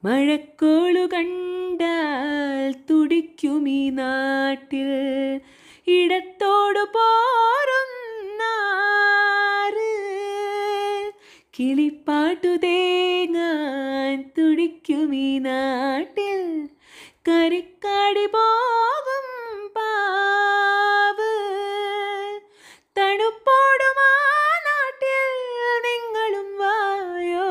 മഴക്കോളു കണ്ടാൽ തുടിക്കുമീ നാട്ടിൽ ഇടത്തോടു പോരുന്നാറ് കിളിപ്പാട്ടു തേങ്ങാൻ തുടിക്കുമീ നാട്ടിൽ കരിക്കാടി പോകും പാവ് തണുപ്പോടുമാ നാട്ടിൽ നിങ്ങളും വായോ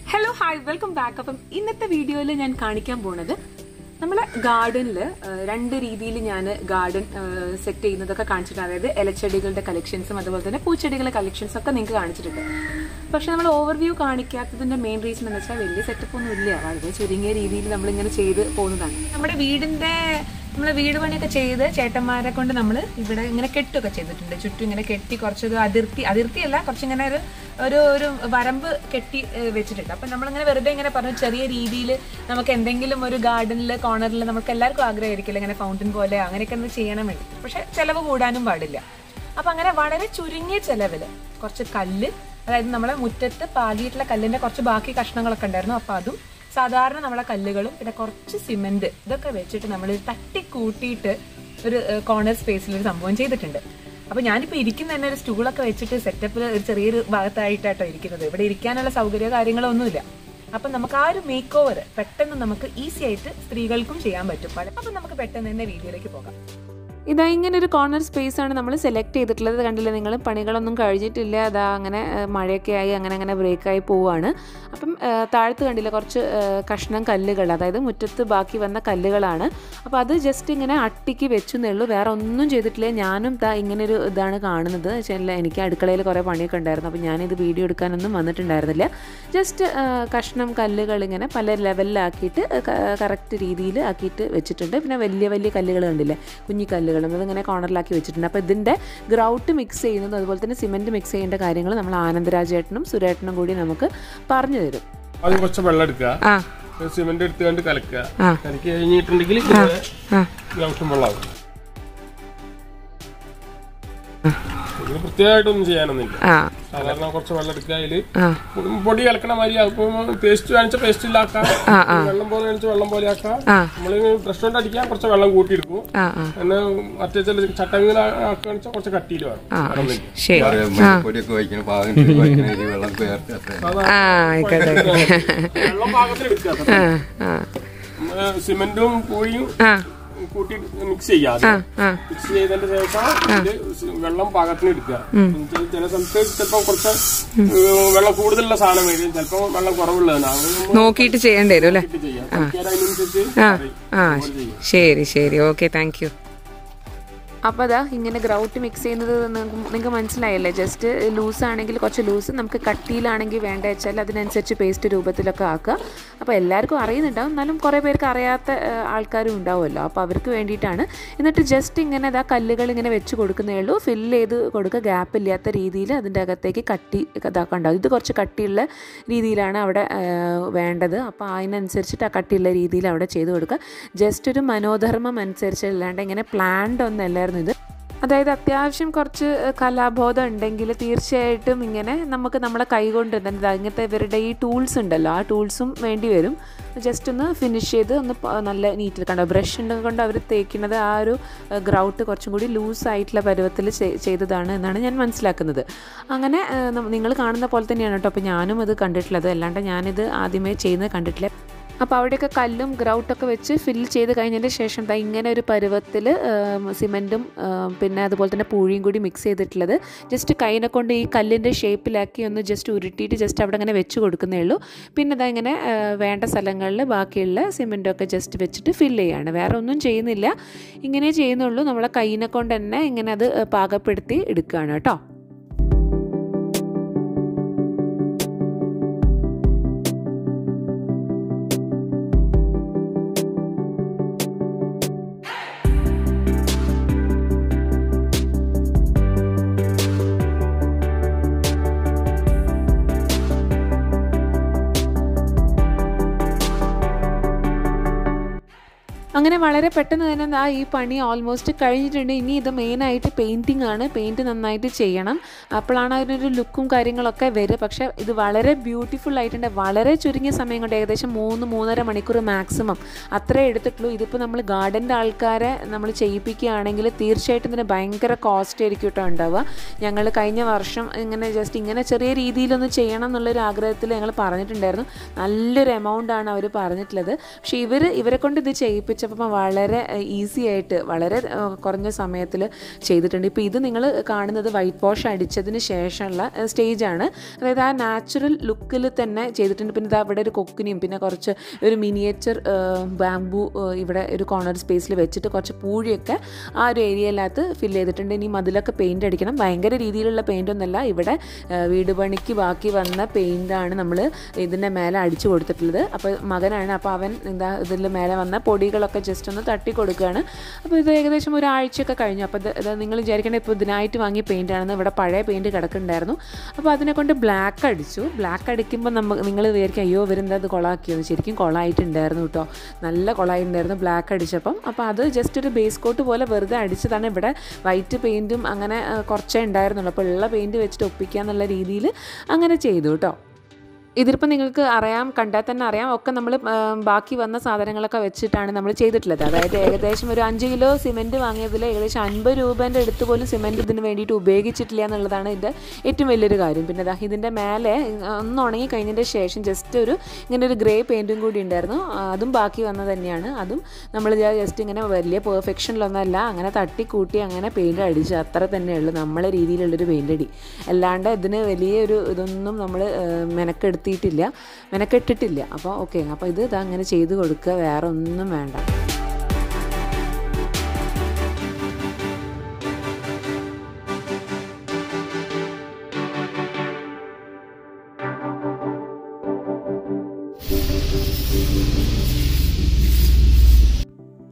ഹലോ ഹായ് വെൽക്കം ബാക്ക്. അപ്പം ഇന്നത്തെ വീഡിയോയിൽ ഞാൻ കാണിക്കാൻ പോണത് നമ്മളെ ഗാർഡനിൽ രണ്ട് രീതിയിൽ ഞാൻ ഗാർഡൻ സെറ്റ് ചെയ്യുന്നതൊക്കെ കാണിച്ചിട്ടുണ്ട്. അതായത് ഇലച്ചെടികളുടെ കളക്ഷൻസും അതുപോലെ തന്നെ പൂച്ചെടികളുടെ കളക്ഷൻസും ഒക്കെ നിങ്ങൾക്ക് കാണിച്ചിട്ടുണ്ട്. പക്ഷെ നമ്മൾ ഓവർവ്യൂ കാണിക്കാത്തതിന്റെ മെയിൻ റീസൺ എന്ന് വെച്ചാൽ വലിയ സെറ്റപ്പ് ഒന്നും ഇല്ല, വളരെ ചുരുങ്ങിയ രീതിയിൽ നമ്മളിങ്ങനെ ചെയ്ത് പോകുന്നതാണ്. നമ്മുടെ വീട് പണിയൊക്കെ ചെയ്ത് ചേട്ടന്മാരെ കൊണ്ട് നമ്മൾ ഇവിടെ ഇങ്ങനെ കെട്ടൊക്കെ ചെയ്തിട്ടുണ്ട്. ചുറ്റും ഇങ്ങനെ കെട്ടി കുറച്ചൊരു അതിർത്തിയല്ല, കുറച്ചിങ്ങനെ ഒരു വരമ്പ് കെട്ടി വെച്ചിട്ടുണ്ട്. അപ്പം നമ്മളിങ്ങനെ വെറുതെ ഇങ്ങനെ പറഞ്ഞു ചെറിയ രീതിയിൽ നമുക്ക് എന്തെങ്കിലും ഒരു ഗാർഡനിൽ കോർണറിൽ നമുക്ക് എല്ലാവർക്കും ആഗ്രഹമായിരിക്കില്ല ഇങ്ങനെ ഫൗണ്ടൻ പോലെ അങ്ങനെയൊക്കെ ഒന്ന് ചെയ്യണം വേണ്ടി. പക്ഷെ ചിലവ് കൂടാനും പാടില്ല. അപ്പം അങ്ങനെ വളരെ ചുരുങ്ങിയ ചിലവിൽ കുറച്ച് കല്ല്, അതായത് നമ്മളെ മുറ്റത്ത് പാകിയിട്ടുള്ള കല്ലിന്റെ കുറച്ച് ബാക്കി കഷ്ണങ്ങളൊക്കെ ഉണ്ടായിരുന്നു. അപ്പം അതും സാധാരണ നമ്മളെ കല്ലുകളും പിന്നെ കുറച്ച് സിമെന്റ് ഇതൊക്കെ വെച്ചിട്ട് നമ്മൾ തട്ടിക്കൂട്ടിയിട്ട് ഒരു കോർണർ സ്പേസിൽ ഒരു സംഭവം ചെയ്തിട്ടുണ്ട്. അപ്പൊ ഞാനിപ്പോ ഇരിക്കുന്ന തന്നെ ഒരു സ്റ്റൂളൊക്കെ വെച്ചിട്ട് സെറ്റപ്പിൽ ഒരു ചെറിയൊരു ഭാഗത്തായിട്ടാട്ടോ ഇരിക്കുന്നത്. ഇവിടെ ഇരിക്കാനുള്ള സൗകര്യ കാര്യങ്ങളോ ഒന്നുമില്ല. അപ്പൊ നമുക്ക് ആ ഒരു മേക്ക് ഓവർ പെട്ടെന്ന് നമുക്ക് ഈസി ആയിട്ട് സ്ത്രീകൾക്കും ചെയ്യാൻ പറ്റും. അപ്പൊ നമുക്ക് പെട്ടെന്ന് തന്നെ വീഡിയോയിലേക്ക് പോകാം. ഇതാ ഇങ്ങനെ ഒരു കോർണർ സ്പേസ് ആണ് നമ്മൾ സെലക്ട് ചെയ്തിട്ടുള്ളത്. കണ്ടില്ലേ നിങ്ങൾ, പണികളൊന്നും കഴിഞ്ഞിട്ടില്ല. അതാ അങ്ങനെ മഴയൊക്കെ ആയി അങ്ങനെ ബ്രേക്കായി പോവുകയാണ്. അപ്പം താഴത്ത് കണ്ടില്ല കുറച്ച് കഷ്ണം കല്ലുകൾ, അതായത് മുറ്റത്ത് ബാക്കി വന്ന കല്ലുകളാണ്. അപ്പോൾ അത് ജസ്റ്റ് ഇങ്ങനെ അട്ടിക്ക് വെച്ചെന്നേ ഉള്ളൂ, വേറെ ഒന്നും ചെയ്തിട്ടില്ല. ഞാനും ഇങ്ങനൊരു ഇതാണ് കാണുന്നത്. എനിക്ക് അടുക്കളയിൽ കുറേ പണിയൊക്കെ ഉണ്ടായിരുന്നു. അപ്പോൾ ഞാനിത് വീഡിയോ എടുക്കാനൊന്നും വന്നിട്ടുണ്ടായിരുന്നില്ല. ജസ്റ്റ് കഷ്ണം കല്ലുകൾ ഇങ്ങനെ പല ലെവലിലാക്കിയിട്ട് കറക്റ്റ് രീതിയിൽ ആക്കിയിട്ട് വെച്ചിട്ടുണ്ട്. പിന്നെ വലിയ വലിയ കല്ലുകൾ കണ്ടില്ലേ, കുഞ്ഞിക്കല്ലുകൾ അതിങ്ങനെ കോർണറിലാക്കി വെച്ചിട്ടുണ്ട്. അപ്പോൾ ഇതിൻ്റെ ഗ്രൗട്ട് മിക്സ് ചെയ്യുന്നതും അതുപോലെ തന്നെ സിമെന്റ് മിക്സ് ചെയ്യേണ്ട കാര്യങ്ങൾ നമ്മൾ ആനന്ദരാജേട്ടനും സുരേട്ടനും കൂടി നമുക്ക് പറഞ്ഞു തരും. ആദ്യം കുറച്ച് വെള്ളം എടുക്കുക, സിമെന്റ് എടുത്തുകൊണ്ട് കലക്കുക. കലക്കി കഴിഞ്ഞിട്ടുണ്ടെങ്കിൽ വെള്ളമാകും. പ്രത്യേകമായിട്ടൊന്നും ചെയ്യാനൊന്നുമില്ല. സാധാരണ കുറച്ച് വെള്ളം എടുക്കുക, അതില് പൊടി കലക്കണ മാതിരി പേസ്റ്റ് കാണിച്ച പേസ്റ്റിലാക്കാം, വെള്ളം പോലെ കാണിച്ച വെള്ളം പോലെ ആക്കാം. നമ്മള് ബ്രഷ് കൊണ്ട് അടിക്കാൻ കുറച്ച് വെള്ളം കൂട്ടിയെടുക്കും. പിന്നെ മറ്റേ ചില ചട്ടങ്ങൾ കാണിച്ചാൽ കുറച്ച് കട്ടിയിൽ വേണം. വെള്ളം പാകത്തിൽ എടുക്കുക. സിമെന്റും പൂഴിയും കൂട്ടി മിക്സ് ചെയ്യാം. മിക്സ് ചെയ്തതിന്റെ ശേഷം വെള്ളം പാകത്തിന് എടുക്കുക. ചില സ്ഥലത്ത് ചിലപ്പോ കുറച്ച് വെള്ളം കൂടുതലുള്ള സാധനം വരും, ചിലപ്പോ വെള്ളം കുറവുള്ളതാണ് നോക്കിയിട്ട് ചെയ്യേണ്ടി വരും അല്ലേ. ശരി ശരി, ഓക്കെ, താങ്ക് യു. അപ്പോൾ അതാ ഇങ്ങനെ ഗ്രൗട്ട് മിക്സ് ചെയ്യുന്നത് നിങ്ങൾക്ക് മനസ്സിലായല്ലേ. ജസ്റ്റ് ലൂസാണെങ്കിൽ കുറച്ച് ലൂസ്, നമുക്ക് കട്ടിയിലാണെങ്കിൽ വേണ്ട വെച്ചാൽ അതിനനുസരിച്ച് പേസ്റ്റ് രൂപത്തിലൊക്കെ ആക്കുക. അപ്പോൾ എല്ലാവർക്കും അറിയുന്നുണ്ടാവും, എന്നാലും കുറേ പേർക്ക് അറിയാത്ത ആൾക്കാരും ഉണ്ടാവുമല്ലോ. അപ്പോൾ അവർക്ക് വേണ്ടിയിട്ടാണ്. എന്നിട്ട് ജസ്റ്റ് ഇങ്ങനെ അതാ കല്ലുകൾ ഇങ്ങനെ വെച്ച് കൊടുക്കുന്നേ ഉള്ളൂ. ഫില്ല് ചെയ്ത് കൊടുക്കുക, ഗ്യാപ്പില്ലാത്ത രീതിയിൽ അതിൻ്റെ അകത്തേക്ക് കട്ടി ഇതാക്കാൻ ഉണ്ടാവും. ഇത് കുറച്ച് കട്ടിയുള്ള രീതിയിലാണ് അവിടെ വേണ്ടത്. അപ്പോൾ അതിനനുസരിച്ചിട്ട് ആ കട്ടിയുള്ള രീതിയിൽ അവിടെ ചെയ്ത് കൊടുക്കുക. ജസ്റ്റ് ഒരു മനോധർമ്മം അനുസരിച്ച്, അല്ലാണ്ട് ഇങ്ങനെ പ്ലാൻഡ് ഒന്നല്ലായിരുന്നു ഇത്. അതായത് അത്യാവശ്യം കുറച്ച് കലാബോധം ഉണ്ടെങ്കിൽ തീർച്ചയായിട്ടും ഇങ്ങനെ നമുക്ക് നമ്മളെ കൈകൊണ്ട് തന്നെ ഇങ്ങനത്തെ ഇവരുടെ ഈ ടൂൾസ് ഉണ്ടല്ലോ, ആ ടൂൾസും വേണ്ടി വരും. ജസ്റ്റ് ഒന്ന് ഫിനിഷ് ചെയ്ത് ഒന്ന് നല്ല നീറ്റിൽ കണ്ടോ, ബ്രഷ് കൊണ്ട് അവർ തേക്കുന്നത് ആ ഒരു ഗ്രൗട്ട് കുറച്ചും കൂടി ലൂസായിട്ടുള്ള പരുവത്തിൽ ചെയ്തതാണ് എന്നാണ് ഞാൻ മനസ്സിലാക്കുന്നത്. അങ്ങനെ നിങ്ങൾ കാണുന്ന പോലെ തന്നെയാണ് കേട്ടോ. അപ്പോൾ ഞാനും അത് കണ്ടിട്ടുള്ളത്, അല്ലാണ്ട് ഞാനിത് ആദ്യമേ ചെയ്യുന്നത് കണ്ടിട്ടില്ല. അപ്പോൾ അവിടെയൊക്കെ കല്ലും ഗ്രൗട്ടൊക്കെ വെച്ച് ഫില്ല് ചെയ്ത് കഴിഞ്ഞതിന് ശേഷം ഇങ്ങനെ ഒരു പരുവത്തിൽ സിമെൻറ്റും പിന്നെ അതുപോലെ തന്നെ പൂഴിയും കൂടി മിക്സ് ചെയ്തിട്ടുള്ളത് ജസ്റ്റ് കൈനെ കൊണ്ട് ഈ കല്ലിൻ്റെ ഷേപ്പിലാക്കി ഒന്ന് ജസ്റ്റ് ഉരുട്ടിയിട്ട് ജസ്റ്റ് അവിടെ ഇങ്ങനെ വെച്ച് കൊടുക്കുന്നേ ഉള്ളൂ. പിന്നെ ഇങ്ങനെ വേണ്ട സ്ഥലങ്ങളിൽ ബാക്കിയുള്ള സിമെൻറ്റൊക്കെ ജസ്റ്റ് വെച്ചിട്ട് ഫില്ല് ചെയ്യാണ്. വേറെ ഒന്നും ചെയ്യുന്നില്ല, ഇങ്ങനെ ചെയ്യുന്നുള്ളൂ. നമ്മളെ കൈനെ കൊണ്ട് തന്നെ ഇങ്ങനെ അത് പാകപ്പെടുത്തി എടുക്കുകയാണ് കേട്ടോ. അങ്ങനെ വളരെ പെട്ടെന്ന് തന്നെ ഈ പണി ഓൾമോസ്റ്റ് കഴിഞ്ഞിട്ടുണ്ട്. ഇനി ഇത് മെയിനായിട്ട് പെയിൻറ്റിംഗ് ആണ്. പെയിൻറ്റ് നന്നായിട്ട് ചെയ്യണം, അപ്പോഴാണ് അതിനൊരു ലുക്കും കാര്യങ്ങളൊക്കെ വരിക. പക്ഷേ ഇത് വളരെ ബ്യൂട്ടിഫുൾ ആയിട്ടുണ്ട്. വളരെ ചുരുങ്ങിയ സമയം കൊണ്ട് ഏകദേശം 3-3.5 മണിക്കൂർ മാക്സിമം അത്രേ എടുത്തിട്ടുള്ളൂ. ഇതിപ്പോൾ നമ്മൾ ഗാർഡൻ്റെ ആൾക്കാരെ നമ്മൾ ചെയ്യിപ്പിക്കുകയാണെങ്കിൽ തീർച്ചയായിട്ടും ഇതിന് ഭയങ്കര കോസ്റ്റ് ആയിരിക്കും കേട്ടോ ഉണ്ടാവുക. ഞങ്ങൾ കഴിഞ്ഞ വർഷം ഇങ്ങനെ ചെറിയ രീതിയിലൊന്ന് ചെയ്യണം എന്നുള്ളൊരു ആഗ്രഹത്തിൽ ഞങ്ങൾ പറഞ്ഞിട്ടുണ്ടായിരുന്നു. നല്ലൊരു എമൗണ്ടാണ് അവർ പറഞ്ഞിട്ടുള്ളത്. പക്ഷേ ഇവരെ കൊണ്ട് ഇത് ചെയ്യിപ്പിച്ചപ്പോൾ വളരെ ഈസി ആയിട്ട് വളരെ കുറഞ്ഞ സമയത്തിൽ ചെയ്തിട്ടുണ്ട്. ഇപ്പോൾ ഇത് നിങ്ങൾ കാണുന്നത് വൈറ്റ് വാഷ് അടിച്ചതിന് ശേഷമുള്ള സ്റ്റേജാണ്. അതായത് ആ നാച്ചുറൽ ലുക്കിൽ തന്നെ ചെയ്തിട്ടുണ്ട്. പിന്നെ അവിടെ ഒരു കൊക്കിനെയും പിന്നെ കുറച്ച് ഒരു മിനിയേച്ചർ ബാംബു ഇവിടെ ഒരു കോർണർ സ്പേസിൽ വെച്ചിട്ട് കുറച്ച് പൂഴിയൊക്കെ ആ ഒരു ഏരിയയിലകത്ത് ഫില്ല് ചെയ്തിട്ടുണ്ട്. ഇനി മതിലൊക്കെ പെയിൻറ്റ് അടിക്കണം. ഭയങ്കര രീതിയിലുള്ള പെയിൻറ്റൊന്നുമല്ല, ഇവിടെ വീട് പണിക്ക് ബാക്കി വന്ന പെയിൻറ്റാണ് നമ്മൾ ഇതിൻ്റെ മേലെ അടിച്ചു കൊടുത്തിട്ടുള്ളത്. അപ്പോൾ മകനാണ്, അപ്പോൾ അവൻ ഇതിൽ മേലെ വന്ന പൊടികളൊക്കെ ജസ്റ്റ് ഒന്ന് തട്ടി കൊടുക്കുകയാണ്. അപ്പോൾ ഇത് ഏകദേശം ഒരാഴ്ചയൊക്കെ കഴിഞ്ഞു. അപ്പോൾ ഇത് നിങ്ങൾ വിചാരിക്കേണ്ട ഇപ്പോൾ ഇതിനായിട്ട് വാങ്ങിയ പെയിൻറ്റാണെന്ന്. ഇവിടെ പഴയ പെയിൻറ്റ് കിടക്കുന്നുണ്ടായിരുന്നു. അപ്പോൾ അതിനെ കൊണ്ട് ബ്ലാക്ക് അടിച്ചു. ബ്ലാക്ക് അടിക്കുമ്പോൾ നിങ്ങൾ വിചാരിക്കും അയ്യോ ഇവരെന്താ ഇത് കൊളാക്കിയത്. ശരിക്കും കൊളായിട്ടുണ്ടായിരുന്നു കേട്ടോ, നല്ല കൊളായിട്ടുണ്ടായിരുന്നു ബ്ലാക്ക് അടിച്ചപ്പം. അപ്പോൾ അത് ജസ്റ്റ് ഒരു ബേസ് കോട്ട് പോലെ വെറുതെ അടിച്ചതാണ്. ഇവിടെ വൈറ്റ് പെയിൻറ്റും അങ്ങനെ കുറച്ചേ ഉണ്ടായിരുന്നുള്ളൂ. അപ്പോൾ ഉള്ള പെയിൻറ്റ് വെച്ചിട്ട് ഒപ്പിക്കുക എന്നുള്ള രീതിയിൽ അങ്ങനെ ചെയ്തു കേട്ടോ. ഇതിലിപ്പോൾ നിങ്ങൾക്ക് അറിയാം, കണ്ടാൽ തന്നെ അറിയാം, ഒക്കെ നമ്മൾ ബാക്കി വന്ന സാധനങ്ങളൊക്കെ വെച്ചിട്ടാണ് നമ്മൾ ചെയ്തിട്ടുള്ളത്. അതായത് ഏകദേശം ഒരു 5 കിലോ സിമെൻറ്റ് വാങ്ങിയതിൽ ഏകദേശം 50 രൂപേൻ്റെ അടുത്ത് പോലും സിമെൻറ്റ് ഇതിന് വേണ്ടിയിട്ട് ഉപയോഗിച്ചിട്ടില്ല എന്നുള്ളതാണ് ഇതിൻ്റെ ഏറ്റവും വലിയൊരു കാര്യം. പിന്നെ ഇതിൻ്റെ മേലെ ഒന്ന് ഉണങ്ങി കഴിഞ്ഞതിൻ്റെ ശേഷം ജസ്റ്റ് ഇങ്ങനെ ഒരു ഗ്രേ പെയിൻറ്റും കൂടി ഉണ്ടായിരുന്നു. അതും ബാക്കി വന്നത് തന്നെയാണ്. അതും നമ്മൾ ജസ്റ്റ് ഇങ്ങനെ വലിയ പെർഫെക്ഷനിലൊന്നുമല്ല, അങ്ങനെ തട്ടിക്കൂട്ടി അങ്ങനെ പെയിൻറ്റ് അടിച്ച് അത്ര തന്നെയുള്ളൂ നമ്മളെ രീതിയിലുള്ളൊരു പെയിൻ്റ് അടി. അല്ലാണ്ട് ഇതിന് വലിയൊരു ഇതൊന്നും നമ്മൾ മെനക്കെട്ടിട്ടില്ല. അപ്പോൾ ഓക്കെ, അപ്പോൾ ഇത് അങ്ങനെ ചെയ്ത് കൊടുക്കുക, വേറെ ഒന്നും വേണ്ട.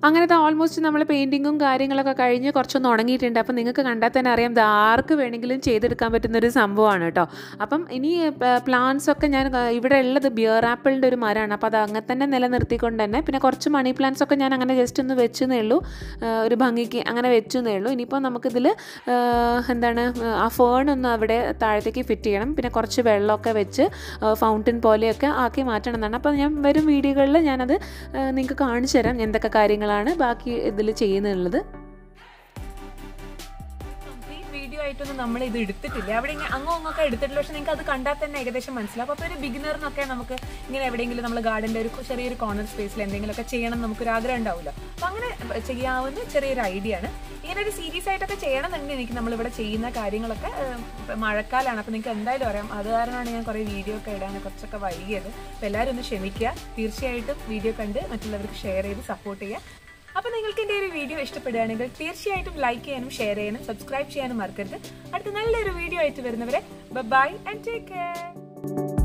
അങ്ങനത്തെ ഓൾമോസ്റ്റ് നമ്മൾ പെയിൻറ്റിങ്ങും കാര്യങ്ങളൊക്കെ കഴിഞ്ഞ് കുറച്ചൊന്ന് ഉണങ്ങിയിട്ടുണ്ട്. അപ്പം നിങ്ങൾക്ക് കണ്ടാൽ തന്നെ അറിയാം ഇത് ആർക്ക് വേണമെങ്കിലും ചെയ്തെടുക്കാൻ പറ്റുന്നൊരു സംഭവമാണ് കേട്ടോ. അപ്പം ഇനി പ്ലാന്റ്സൊക്കെ ഞാൻ ഇവിടെ ഉള്ളത് ബിയർ ആപ്പിളിൻ്റെ ഒരു മരമാണ്. അപ്പോൾ അത് അങ്ങനെ തന്നെ നിലനിർത്തിക്കൊണ്ട് തന്നെ പിന്നെ കുറച്ച് മണി പ്ലാന്റ്സൊക്കെ ഞാൻ അങ്ങനെ ജസ്റ്റ് ഒന്ന് വെച്ചെന്നേ ഉള്ളൂ, ഒരു ഭംഗിക്ക് അങ്ങനെ വെച്ചെന്നേ ഉള്ളൂ. ഇനിയിപ്പോൾ നമുക്കിതിൽ ആ ഫേണൊന്ന് അവിടെ താഴത്തേക്ക് ഫിറ്റ് ചെയ്യണം. പിന്നെ കുറച്ച് വെള്ളമൊക്കെ വെച്ച് ഫൗണ്ടൻ പോലെയൊക്കെ ആക്കി മാറ്റണം എന്നാണ്. അപ്പോൾ ഞാൻ വരും വീഡിയോകളിൽ ഞാനത് നിങ്ങൾക്ക് കാണിച്ചു തരാം എന്തൊക്കെ കാര്യങ്ങളാണ് ബാക്കി ഇതിൽ ചെയ്യുന്നുള്ളത്. വീഡിയോ ആയിട്ടൊന്നും നമ്മൾ ഇത് എടുത്തിട്ടില്ല, അവിടെ അങ്ങൊക്കെ എടുത്തിട്ടില്ല. പക്ഷെ നിങ്ങൾക്ക് അത് കണ്ടാൽ തന്നെ ഏകദേശം മനസ്സിലാവും. അപ്പോൾ ഒരു ബിഗിനറിനൊക്കെ നമുക്ക് ഇങ്ങനെ എവിടെയെങ്കിലും നമ്മൾ ഗാർഡൻ്റെ ഒരു ചെറിയൊരു കോർണർ സ്പേസിൽ എന്തെങ്കിലുമൊക്കെ ചെയ്യണം നമുക്കൊരു ആഗ്രഹം ഉണ്ടാവില്ല. അപ്പോൾ അങ്ങനെ ചെയ്യാവുന്ന ചെറിയൊരു ഐഡിയ ആണ്. ഇങ്ങനെ ഒരു സീരീസ് ആയിട്ടൊക്കെ ചെയ്യണം എന്നുണ്ടെങ്കിൽ എനിക്ക് നമ്മളിവിടെ ചെയ്യുന്ന കാര്യങ്ങളൊക്കെ മഴക്കാലമാണ്. അപ്പോൾ നിങ്ങൾക്ക് എന്തായാലും അറിയാം, അത് കാരണമാണ് ഞാൻ കുറേ വീഡിയോ ഒക്കെ ഇടാൻ കുറച്ചൊക്കെ വൈകിയത്. അപ്പോൾ എല്ലാവരും ഒന്ന് ക്ഷമിക്കുക. തീർച്ചയായിട്ടും വീഡിയോ കണ്ട് മറ്റുള്ളവർക്ക് ഷെയർ ചെയ്ത് സപ്പോർട്ട് ചെയ്യുക. അപ്പോൾ നിങ്ങൾക്ക് എൻ്റെ ഒരു വീഡിയോ ഇഷ്ടപ്പെടുകയാണെങ്കിൽ തീർച്ചയായിട്ടും ലൈക്ക് ചെയ്യാനും ഷെയർ ചെയ്യാനും സബ്സ്ക്രൈബ് ചെയ്യാനും മറക്കരുത്. അടുത്ത നല്ലൊരു വീഡിയോ ആയിട്ട് വരുന്നവരെ ബൈ ആൻഡ് ടേക്ക് കെയർ.